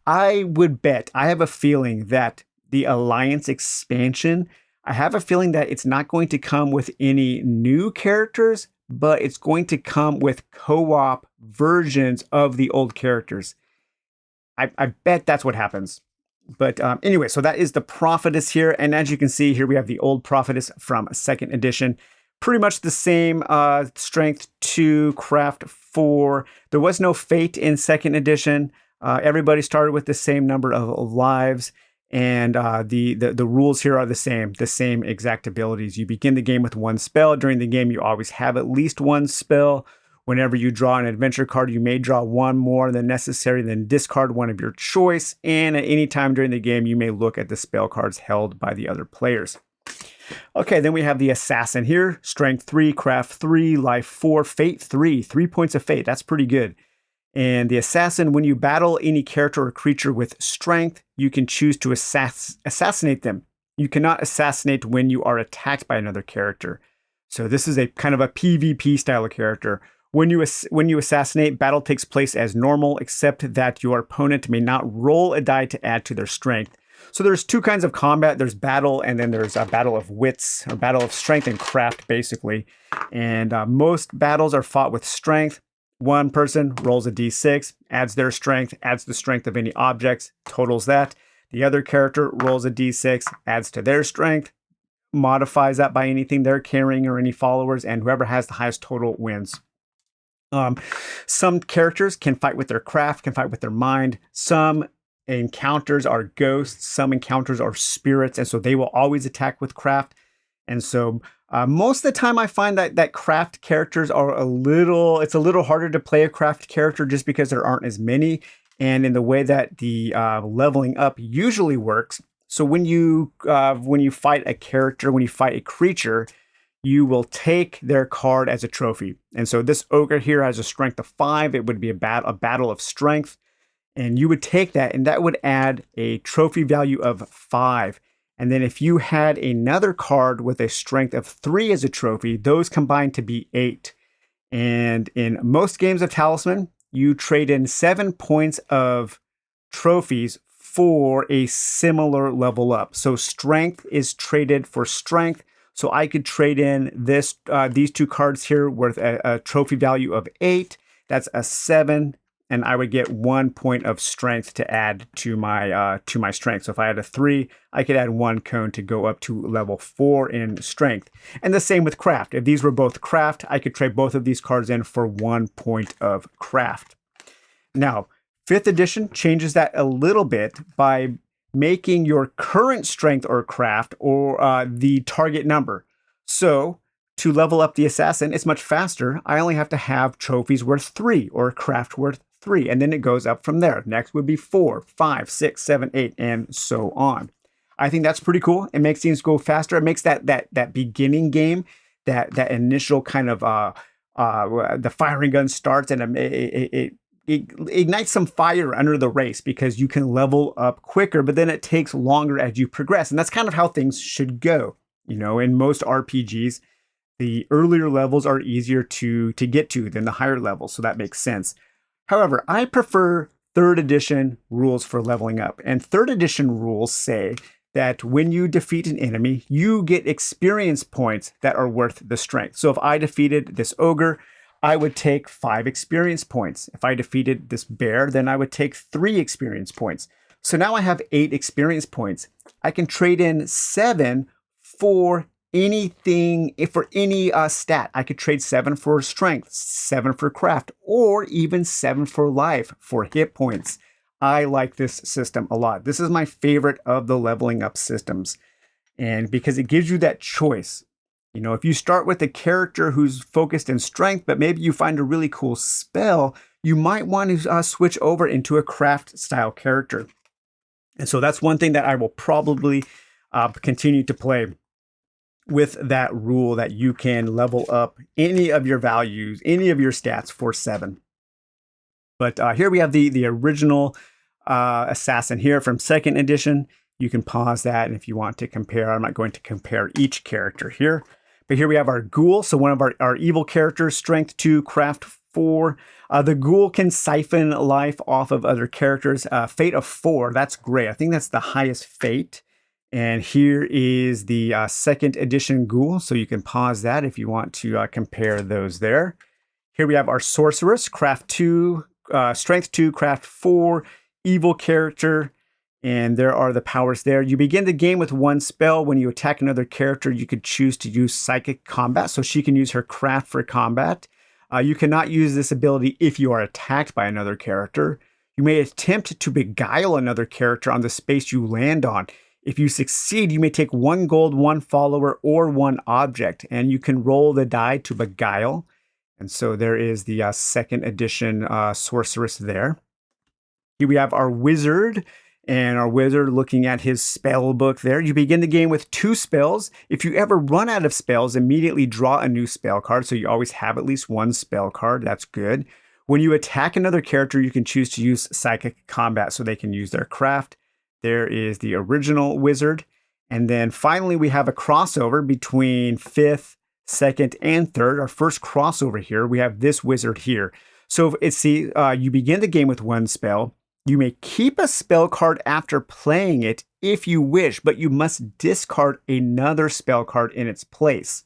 I would bet, I have a feeling that the Alliance expansion, I have a feeling that it's not going to come with any new characters, but it's going to come with co-op versions of the old characters. I bet that's what happens. But anyway, so that is the prophetess here. And as you can see here, we have the old prophetess from 2nd edition. Pretty much the same strength 2, craft 4. There was no fate in 2nd edition. Everybody started with the same number of lives. And the rules here are the same exact abilities. You begin the game with one spell. During the game, you always have at least one spell. Whenever you draw an adventure card, you may draw one more than necessary, then discard one of your choice. And at any time during the game, you may look at the spell cards held by the other players. Okay, then we have the assassin here. Strength 3, craft 3, life 4, fate 3. 3 points of fate. That's pretty good. And the assassin, when you battle any character or creature with strength, you can choose to assassinate them. You cannot assassinate when you are attacked by another character. So this is a kind of a PvP style of character. When you assassinate, battle takes place as normal, except that your opponent may not roll a die to add to their strength. So there's two kinds of combat. There's battle, and then there's a battle of wits, or battle of strength and craft, basically. And most battles are fought with strength. One person rolls a d6, adds their strength, adds the strength of any objects, totals that. The other character rolls a d6, adds to their strength, modifies that by anything they're carrying or any followers, and whoever has the highest total wins. Some characters can fight with their craft, can fight with their mind. Some encounters are ghosts, some encounters are spirits, and so they will always attack with craft. And so most of the time I find that craft characters are it's a little harder to play a craft character just because there aren't as many, and in the way that the leveling up usually works. So when you fight a character, when you fight a creature, you will take their card as a trophy. And so this ogre here has a strength of 5. It would be a battle of strength. And you would take that, and that would add a trophy value of 5. And then if you had another card with a strength of 3 as a trophy, those combine to be 8. And in most games of Talisman, you trade in 7 points of trophies for a similar level up. So strength is traded for strength. So I could trade in these two cards here worth a trophy value of 8. That's a 7. And I would get 1 point of strength to add to my strength. So if I had a 3, I could add 1 cone to go up to level 4 in strength. And the same with craft. If these were both craft, I could trade both of these cards in for 1 point of craft. Now, 5th edition changes that a little bit by making your current strength or craft or the target number. So to level up the assassin, it's much faster. I only have to have trophies worth 3 or craft worth 3, and then it goes up from there. Next would be 4, 5, 6, 7, 8, and so on. I think that's pretty cool. It makes things go faster. It makes that beginning game, that initial kind of the firing gun starts, and it ignites some fire under the race because you can level up quicker, but then it takes longer as you progress. And that's kind of how things should go. In most RPGs, the earlier levels are easier to get to than the higher levels. So that makes sense. However, I prefer 3rd edition rules for leveling up. And 3rd edition rules say that when you defeat an enemy, you get experience points that are worth the strength. So if I defeated this ogre, I would take 5 experience points. If I defeated this bear, then I would take 3 experience points. So now I have 8 experience points. I can trade in 7 for anything, for any stat. I could trade 7 for strength, 7 for craft, or even 7 for life for hit points. I like this system a lot. This is my favorite of the leveling up systems. And because it gives you that choice. If you start with a character who's focused in strength, but maybe you find a really cool spell, you might want to switch over into a craft style character. And so that's one thing that I will probably continue to play with that rule, that you can level up any of your values, any of your stats for 7. But here we have the original assassin here from 2nd edition. You can pause that, and if you want to compare, I'm not going to compare each character here. But here we have our ghoul. So one of our evil characters, strength 2, craft 4. The ghoul can siphon life off of other characters. Fate of 4, that's great. I think that's the highest fate. And here is the 2nd edition ghoul. So you can pause that if you want to compare those there. Here we have our sorceress, craft 2, strength 2, craft 4, evil character. And there are the powers there. You begin the game with 1 spell. When you attack another character, you could choose to use psychic combat. So she can use her craft for combat. You cannot use this ability if you are attacked by another character. You may attempt to beguile another character on the space you land on. If you succeed, you may take 1 gold, 1 follower, or 1 object. And you can roll the die to beguile. And so there is the 2nd edition sorceress there. Here we have our wizard. And our wizard looking at his spell book there. You begin the game with 2 spells. If you ever run out of spells, immediately draw a new spell card. So you always have at least 1 spell card. That's good. When you attack another character, you can choose to use psychic combat so they can use their craft. There is the original wizard. And then finally, we have a crossover between 5th, 2nd, and 3rd. Our first crossover here, we have this wizard here. So you begin the game with 1 spell. You may keep a spell card after playing it if you wish, but you must discard another spell card in its place.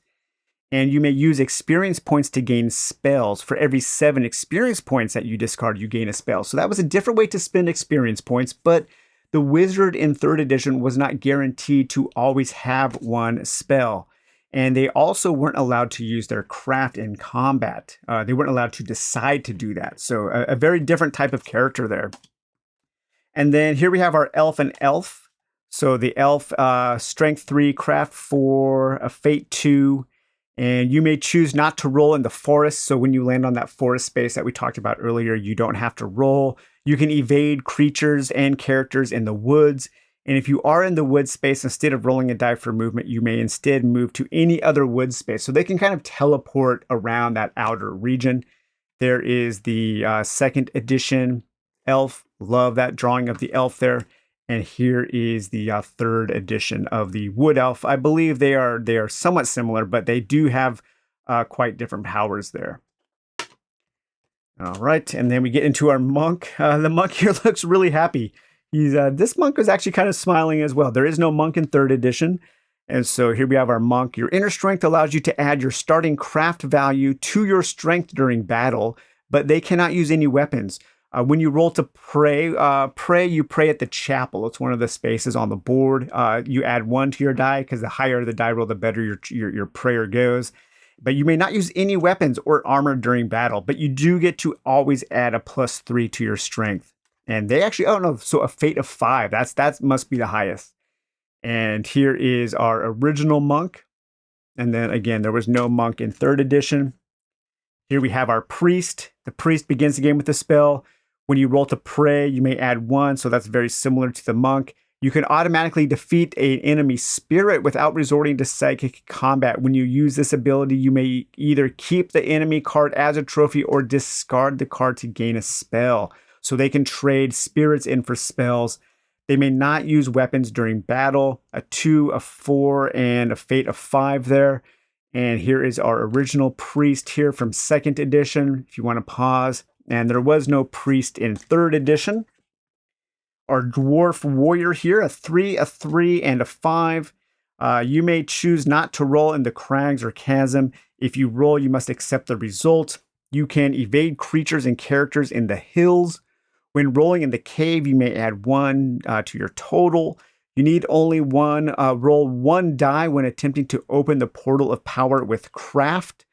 And you may use experience points to gain spells. For every 7 experience points that you discard, you gain a spell. So that was a different way to spend experience points, but the wizard in 3rd edition was not guaranteed to always have 1 spell. And they also weren't allowed to use their craft in combat. They weren't allowed to decide to do that. So a very different type of character there. And then here we have our elf and elf. So the elf, strength 3, craft 4, a fate 2. And you may choose not to roll in the forest. So when you land on that forest space that we talked about earlier, you don't have to roll. You can evade creatures and characters in the woods. And if you are in the wood space, instead of rolling a die for movement, you may instead move to any other wood space. So they can kind of teleport around that outer region. There is the 2nd edition elf. Love that drawing of the elf there. And here is the 3rd edition of the wood elf. I believe they are somewhat similar, but they do have quite different powers there. All right, and then we get into our monk. The monk here looks really happy. This monk is actually kind of smiling as well. There is no monk in 3rd edition. And so here we have our monk. Your inner strength allows you to add your starting craft value to your strength during battle, but they cannot use any weapons. When you roll to pray, you pray at the chapel. It's one of the spaces on the board. You add 1 to your die because the higher the die roll, the better your prayer goes. But you may not use any weapons or armor during battle, but you do get to always add a +3 to your strength. And they actually, oh no, so a fate of 5. That must be the highest. And here is our original monk. And then again, there was no monk in 3rd edition. Here we have our priest. The priest begins the game with a spell. When you roll to pray, you may add 1, so that's very similar to the monk. You can automatically defeat an enemy spirit without resorting to psychic combat. When you use this ability, you may either keep the enemy card as a trophy or discard the card to gain a spell. So they can trade spirits in for spells. They may not use weapons during battle. A 2, a 4, and a fate of 5 there. And here is our original priest here from 2nd edition, if you want to pause. And there was no priest in 3rd edition. Our dwarf warrior here, a 3, a 3, and a 5. You may choose not to roll in the crags or chasm. If you roll, you must accept the result. You can evade creatures and characters in the hills. When rolling in the cave, you may add 1 to your total. You need only roll 1 die when attempting to open the portal of power with craft.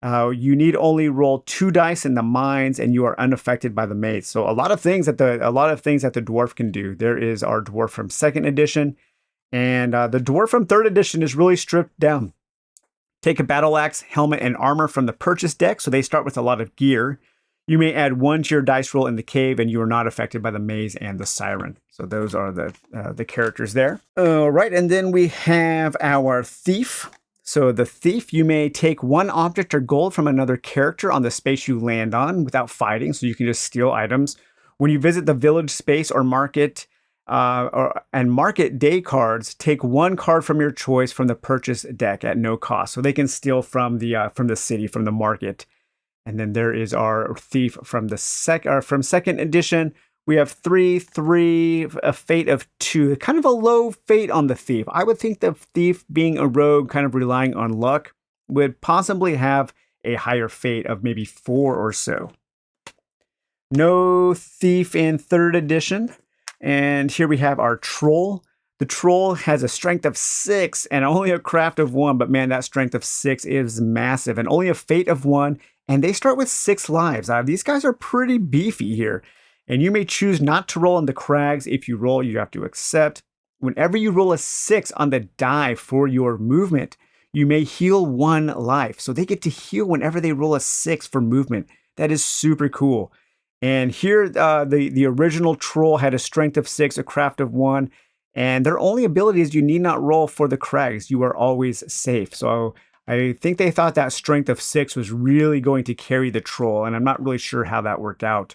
You need only roll 2 dice in the mines, and you are unaffected by the maze. So a lot of things that the dwarf can do. There is our dwarf from 2nd edition, and the dwarf from 3rd edition is really stripped down. Take a battle axe, helmet, and armor from the purchase deck, so they start with a lot of gear. You may add 1 to your dice roll in the cave, and you are not affected by the maze and the siren. So those are the characters there. All right, and then we have our thief. So the thief, you may take 1 object or gold from another character on the space you land on without fighting, so you can just steal items. When you visit the village space or market, and market day cards, take 1 card from your choice from the purchase deck at no cost. So they can steal from the city, from the market. And then there is our thief from the 2nd edition. We have 3, 3, a fate of 2. Kind of a low fate on the thief. I would think the thief, being a rogue, kind of relying on luck, would possibly have a higher fate of maybe 4 or so. No thief in 3rd edition. And here we have our troll. The troll has a strength of 6 and only a craft of 1. But man, that strength of 6 is massive. And only a fate of 1. And they start with 6 lives. These guys are pretty beefy here. And you may choose not to roll on the crags. If you roll, you have to accept. Whenever you roll a 6 on the die for your movement, you may heal 1 life. So they get to heal whenever they roll a 6 for movement. That is super cool. And here, the original troll had a strength of 6, a craft of 1. And their only ability is you need not roll for the crags. You are always safe. So I think they thought that strength of 6 was really going to carry the troll. And I'm not really sure how that worked out.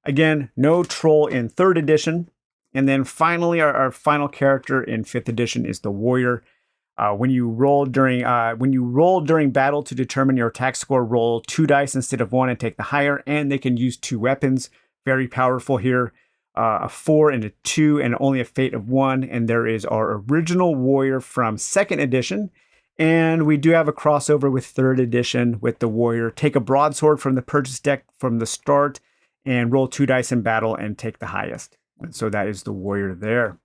Again, no troll in 3rd edition. And then finally, our final character in 5th edition is the warrior. When you roll during battle to determine your attack score, roll 2 dice instead of 1 and take the higher. And they can use 2 weapons. Very powerful here. A 4 and a 2 and only a fate of 1. And there is our original warrior from 2nd edition. And we do have a crossover with 3rd edition with the warrior. Take a broadsword from the purchase deck from the start and roll 2 dice in battle and take the highest. And so that is the warrior there.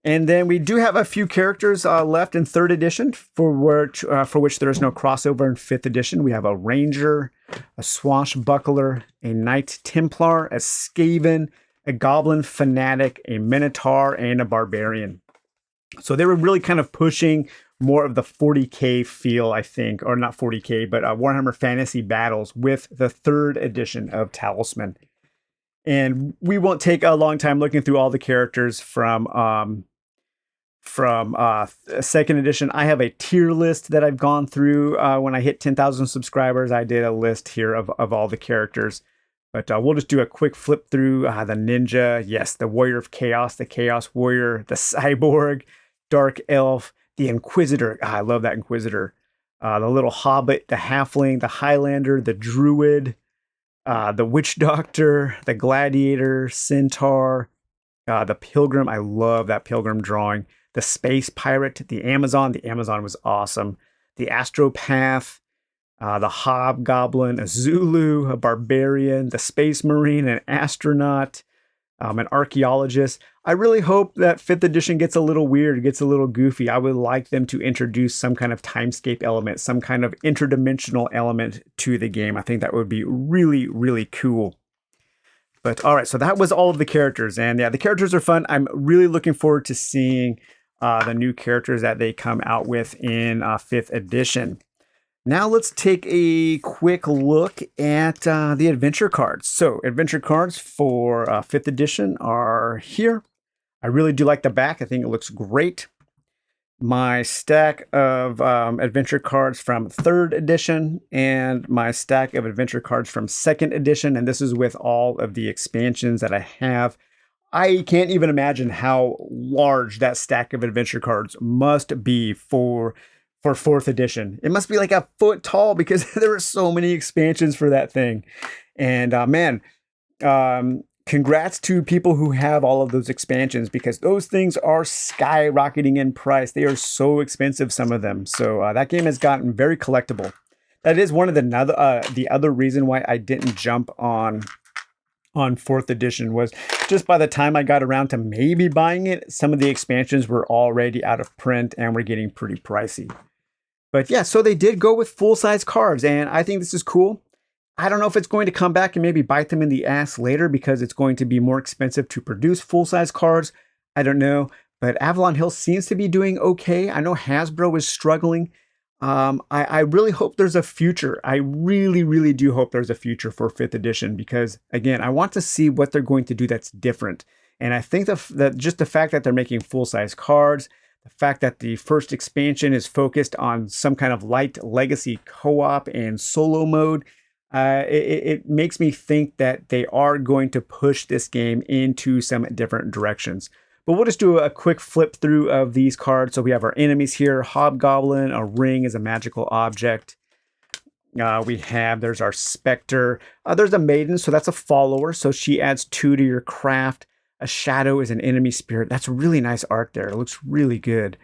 And then we do have a few characters left in 3rd edition for which there is no crossover in 5th edition. We have a ranger, a swashbuckler, a knight templar, a skaven, a goblin fanatic, a minotaur, and a barbarian. So they were really kind of pushing more of the 40K feel, I think, or not 40K, but Warhammer Fantasy Battles with the 3rd edition of Talisman. And we won't take a long time looking through all the characters from 2nd edition. I have a tier list that I've gone through when I hit 10,000 subscribers. I did a list here of all the characters. But we'll just do a quick flip through the ninja, yes, the warrior of chaos, the chaos warrior, the cyborg, dark elf, the inquisitor. I love that inquisitor. The little hobbit, the halfling, the highlander, the druid, the witch doctor, the gladiator, centaur, the pilgrim. I love that pilgrim drawing. The space pirate, the Amazon. The Amazon was awesome. The astropath, the hobgoblin, a Zulu, a barbarian, the space marine, an astronaut, an archaeologist. I really hope that 5th edition gets a little weird, gets a little goofy. I would like them to introduce some kind of timescape element, some kind of interdimensional element to the game. I think that would be really, really cool. But all right, so that was all of the characters. And yeah, the characters are fun. I'm really looking forward to seeing the new characters that they come out with in 5th edition. Now let's take a quick look at the adventure cards. So adventure cards for 5th edition are here. I really do like the back. I think it looks great. My stack of adventure cards from 3rd edition and my stack of adventure cards from 2nd edition. And this is with all of the expansions that I have. I can't even imagine how large that stack of adventure cards must be for 4th edition. It must be like a foot tall because there are so many expansions for that thing. And man, congrats to people who have all of those expansions because those things are skyrocketing in price. They are so expensive, some of them. So that game has gotten very collectible. That is one of the other reason why I didn't jump on 4th edition was just by the time I got around to maybe buying it, some of the expansions were already out of print and were getting pretty pricey. But yeah, so they did go with full-size cards, and I think this is cool. I don't know if it's going to come back and maybe bite them in the ass later because it's going to be more expensive to produce full-size cards. I don't know, but Avalon Hill seems to be doing okay. I know Hasbro is struggling. I really hope there's a future. I really, really do hope there's a future for 5th edition because, again, I want to see what they're going to do that's different. And I think that just the fact that they're making full-size cards, the fact that the first expansion is focused on some kind of light legacy co-op and solo mode, it makes me think that they are going to push this game into some different directions. But we'll just do a quick flip through of these cards. So we have our enemies here. Hobgoblin, a ring is a magical object. There's our Spectre. There's a Maiden, so that's a follower. So she adds 2 to your craft. A Shadow is an enemy spirit. That's really nice art there. It looks really good.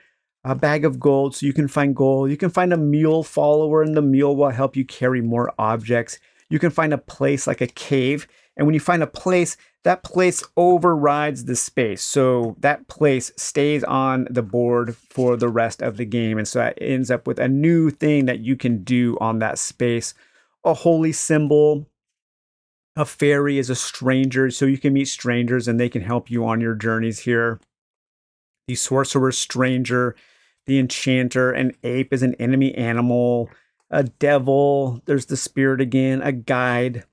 A bag of gold, so you can find gold. You can find a mule follower, and the mule will help you carry more objects. You can find a place like a cave, and when you find a place, that place overrides the space. So that place stays on the board for the rest of the game, and so that ends up with a new thing that you can do on that space. A holy symbol. A fairy is a stranger, so you can meet strangers, and they can help you on your journeys here. The sorcerer stranger. The enchanter, an ape is an enemy animal, a devil, there's the spirit again, a guide,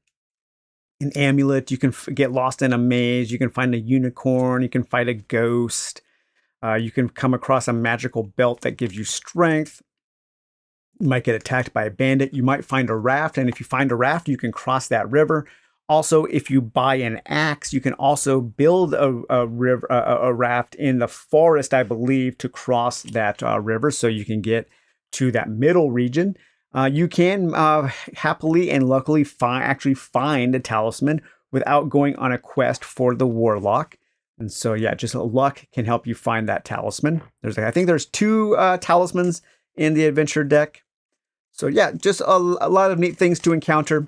an amulet, you can get lost in a maze, you can find a unicorn, you can fight a ghost, you can come across a magical belt that gives you strength, you might get attacked by a bandit, you might find a raft, and if you find a raft, you can cross that river. Also, if you buy an axe, you can also build a raft in the forest, I believe, to cross that river so you can get to that middle region. You can happily and luckily actually find a talisman without going on a quest for the warlock. And so, yeah, just luck can help you find that talisman. I think there's 2 talismans in the adventure deck. So, yeah, just a lot of neat things to encounter.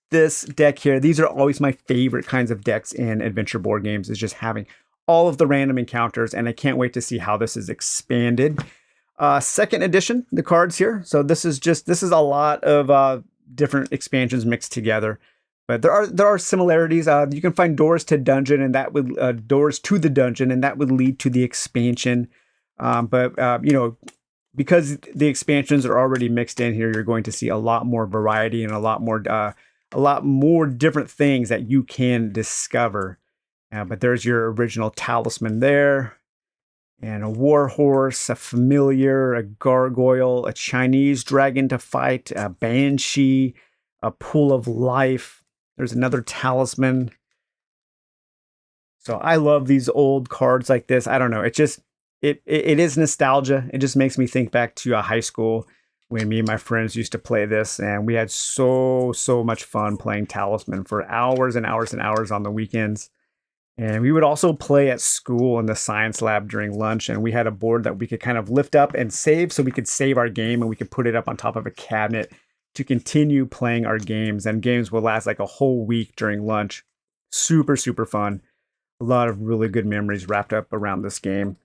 This deck here, these are always my favorite kinds of decks in adventure board games, is just having all of the random encounters, and I can't wait to see how this is expanded. 2nd edition, the cards here. So this is a lot of different expansions mixed together, but there are similarities. You can find doors to dungeon, and that would doors to the dungeon, and that would lead to the expansion. But because the expansions are already mixed in here, you're going to see a lot more variety and a lot more different things that you can discover. But there's your original talisman there. And a warhorse, a familiar, a gargoyle, a Chinese dragon to fight, a banshee, a pool of life. There's another talisman. So I love these old cards like this. I don't know. It is nostalgia. It just makes me think back to high school when me and my friends used to play this, and we had so much fun playing Talisman for hours and hours and hours on the weekends. And we would also play at school in the science lab during lunch, and we had a board that we could kind of lift up and save, so we could save our game and we could put it up on top of a cabinet to continue playing our games. And games will last like a whole week during lunch. Super fun. A lot of really good memories wrapped up around this game.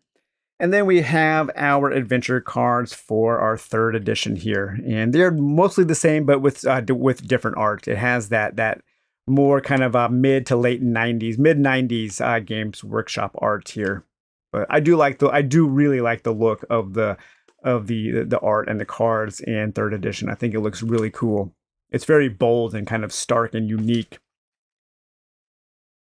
And then we have our adventure cards for our 3rd edition here, and they're mostly the same, but with different art. It has that more kind of mid to late 90s, mid 90s Games Workshop art here. But I do really like the look of the art and the cards in 3rd edition. I think it looks really cool. It's very bold and kind of stark and unique.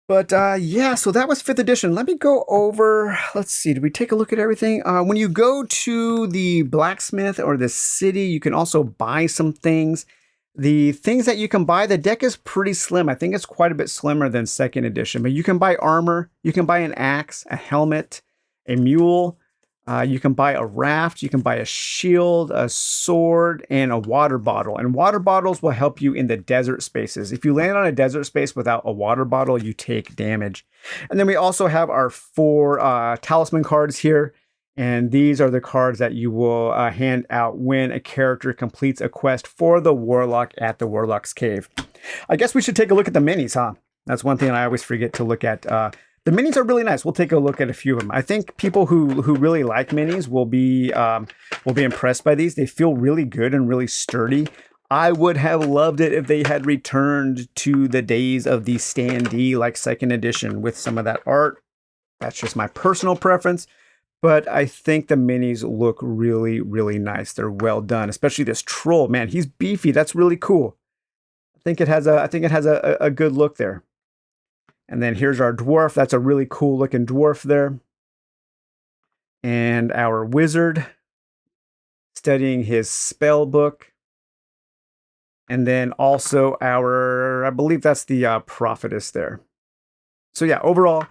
But yeah, so that was 5th edition. Let me go over, let's see, did we take a look at everything? When you go to the blacksmith or the city, you can also buy some things. The things that you can buy, the deck is pretty slim. I think it's quite a bit slimmer than 2nd edition, but you can buy armor, you can buy an axe, a helmet, a mule, you can buy a raft, you can buy a shield, a sword, and a water bottle. And water bottles will help you in the desert spaces. If you land on a desert space without a water bottle, you take damage. And then we also have our 4 talisman cards here. And these are the cards that you will hand out when a character completes a quest for the Warlock at the Warlock's Cave. I guess we should take a look at the minis, huh? That's one thing I always forget to look at. The minis are really nice. We'll take a look at a few of them. I think people who really like minis will be impressed by these. They feel really good and really sturdy. I would have loved it if they had returned to the days of the standee like 2nd edition with some of that art. That's just my personal preference. But I think the minis look really, really nice. They're well done, especially this troll. Man, he's beefy. That's really cool. I think it has a good look there. And then here's our dwarf. That's a really cool looking dwarf there. And our wizard studying his spell book. And then also our, I believe that's the prophetess there. So yeah, overall,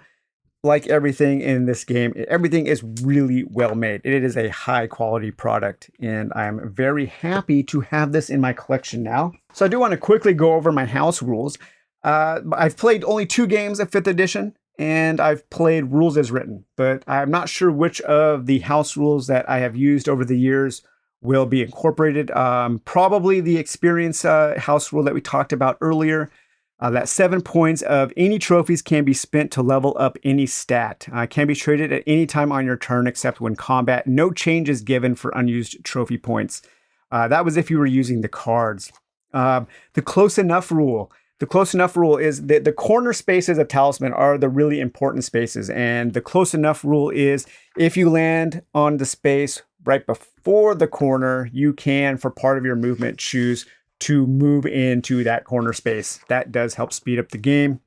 like everything in this game, everything is really well made. It is a high quality product, and I'm very happy to have this in my collection now. So I do want to quickly go over my house rules. I've played only 2 games of 5th edition, and I've played rules as written, but I'm not sure which of the house rules that I have used over the years will be incorporated. Probably the experience house rule that we talked about earlier. That 7 points of any trophies can be spent to level up any stat. Can be traded at any time on your turn except when combat. No change is given for unused trophy points. That was if you were using the cards. The close enough rule. The close enough rule is that the corner spaces of Talisman are the really important spaces. And the close enough rule is if you land on the space right before the corner, you can, for part of your movement, choose to move into that corner space. That does help speed up the game.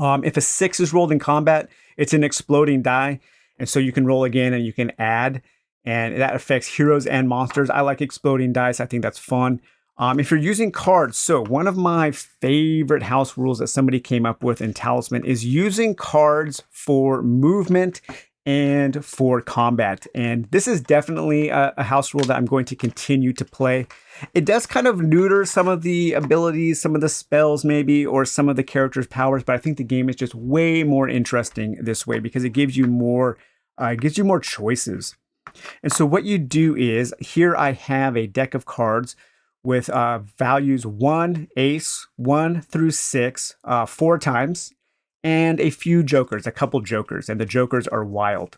If a 6 is rolled in combat, it's an exploding die. And so you can roll again and you can add. And that affects heroes and monsters. I like exploding dice. I think that's fun. If you're using cards, so one of my favorite house rules that somebody came up with in Talisman is using cards for movement and for combat. And this is definitely a house rule that I'm going to continue to play. It does kind of neuter some of the abilities, some of the spells maybe, or some of the characters' powers, but I think the game is just way more interesting this way because it gives you more choices. And so what you do is, here I have a deck of cards with values 1, ace, 1 through 6, 4 times, and a few jokers, a couple jokers, and the jokers are wild.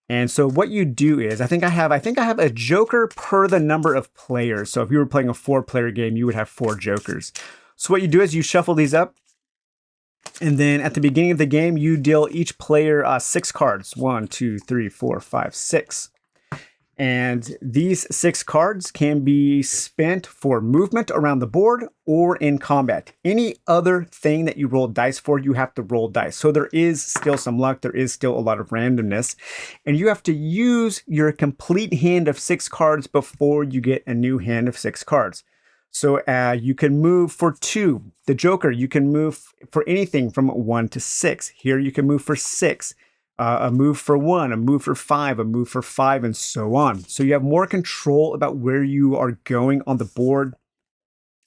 And so what you do is, I think I have a joker per the number of players. So if you were playing a 4-player game, you would have 4 jokers. So what you do is you shuffle these up, and then at the beginning of the game, you deal each player 6 cards. 1, 2, 3, 4, 5, 6. And these 6 cards can be spent for movement around the board or in combat. Any other thing that you roll dice for, you have to roll dice. So there is still some luck. There is still a lot of randomness. And you have to use your complete hand of 6 cards before you get a new hand of 6 cards. So you can move for 2. The Joker, you can move for anything from 1 to 6. Here you can move for 6. A move for 1, a move for 5, a move for 5, and so on. So you have more control about where you are going on the board.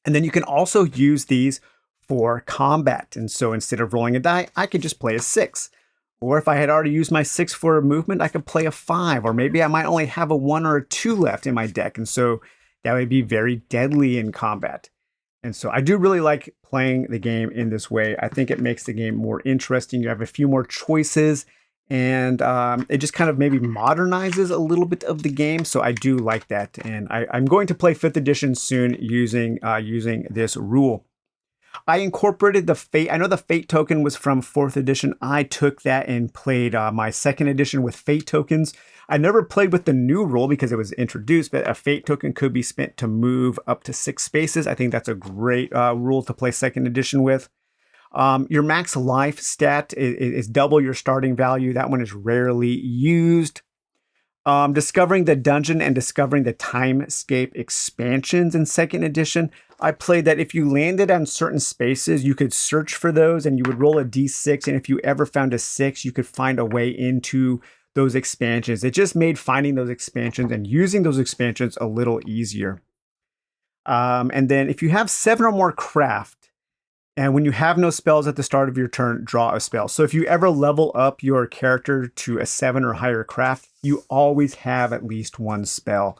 And then you can also use these for combat. And so instead of rolling a die, I could just play a 6. Or if I had already used my 6 for a movement, I could play a 5. Or maybe I might only have a 1 or a 2 left in my deck. And so that would be very deadly in combat. And so I do really like playing the game in this way. I think it makes the game more interesting. You have a few more choices. And it just kind of maybe modernizes a little bit of the game. So I do like that. And I'm going to play 5th edition soon using this rule. I incorporated the Fate. I know the Fate token was from 4th edition. I took that and played my 2nd edition with Fate tokens. I never played with the new rule because it was introduced, but a Fate token could be spent to move up to 6 spaces. I think that's a great rule to play 2nd edition with. Your max life stat is double your starting value. That one is rarely used. Discovering the dungeon and discovering the timescape expansions in second edition. I played that if you landed on certain spaces, you could search for those and you would roll a d6. And if you ever found a 6, you could find a way into those expansions. It just made finding those expansions and using those expansions a little easier. And then if you have 7 or more craft, and when you have no spells at the start of your turn, draw a spell. So if you ever level up your character to a 7 or higher craft, you always have at least one spell.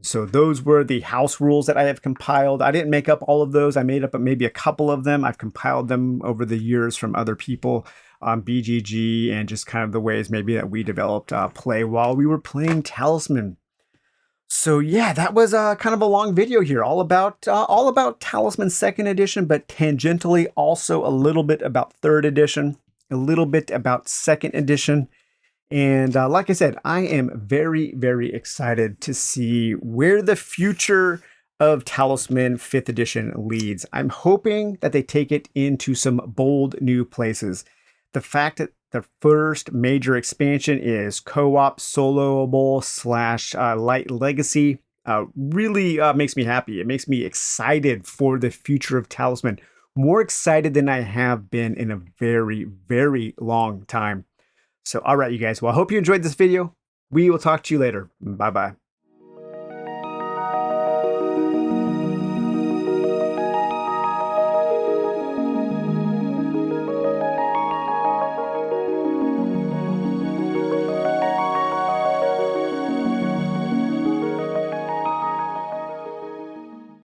So those were the house rules that I have compiled. I didn't make up all of those. I made up maybe a couple of them. I've compiled them over the years from other people on BGG and just kind of the ways maybe that we developed play while we were playing Talisman. So yeah, that was kind of a long video here, all about Talisman Second Edition, but tangentially also a little bit about Third Edition, a little bit about Second Edition, and like I said, I am very, very excited to see where the future of Talisman 5th Edition leads. I'm hoping that they take it into some bold new places. The fact that the first major expansion is co-op soloable / light legacy really makes me happy. It makes me excited for the future of Talisman. More excited than I have been in a very, very long time. So, all right, you guys. Well, I hope you enjoyed this video. We will talk to you later. Bye-bye.